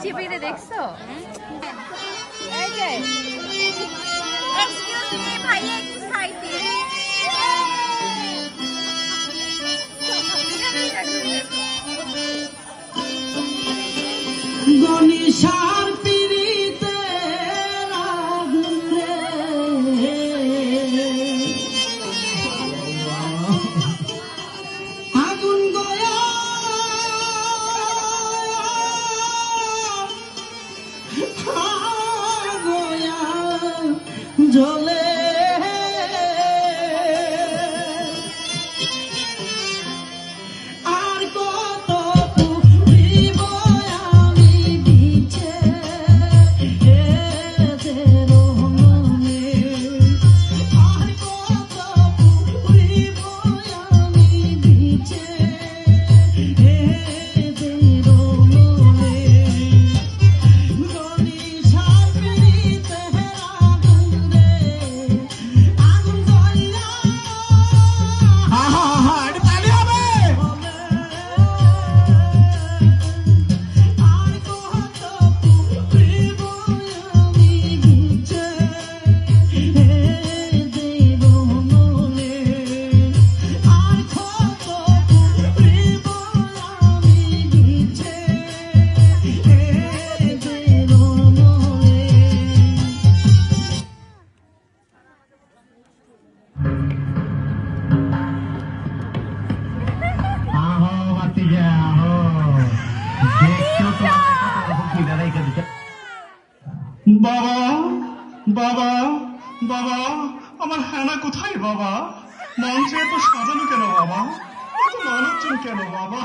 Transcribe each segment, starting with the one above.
মিষ্টি পেরে দেখছো? এই যে এক্সকিউজ মি ভাই একটু সাইড দিন। গনিশার পিরিতে আগুন রে, আগুন গয়া গয়া জ্বলে আর কত পুরিব আমি বিছে এদের মনে, আর কত পুরিব আমি বিছে এদের মনে। গনিশার পিরিতে আগুন রে, আগুন জ্বলা এটা তালি হবে। আর কত পুরিব আমি বিছে এদের মনে, আর কত পুরিব আমি বিছে এদের মনে। আহো বাতিজা আহো, দেখছো তো কিনা রেখে দিতে। বাবা বাবা বাবা, আমার হেনা কোথায় বাবা? মঞ্চে এত সাজানো কেন বাবা? এত মানুষজন কেন বাবা?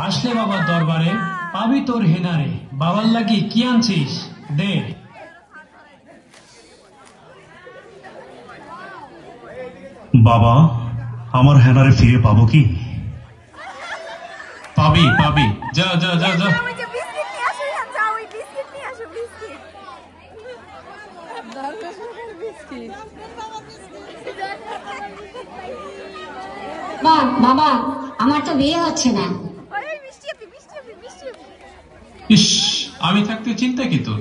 আসলে বাবার দরবারে পাবি তোর হেনারে। বাবার লাগি কি আনছিস দে। বাবা, আমার হেনারে ফিরে পাবো কি? পাবি পাবি, যা যা যা যা। ওই যে বিস্কিট নিয়ে আসো, যাও ওই বিস্কিট নিয়ে আসো, বিস্কিট। 10 টাকার বিস্কিট। বাবা আমার তো বিয়ে হচ্ছে না। ওই মিষ্টি আপি, মিষ্টি আপি, মিষ্টি আপি। ইস, আমি থাকতে চিন্তা কি তোর?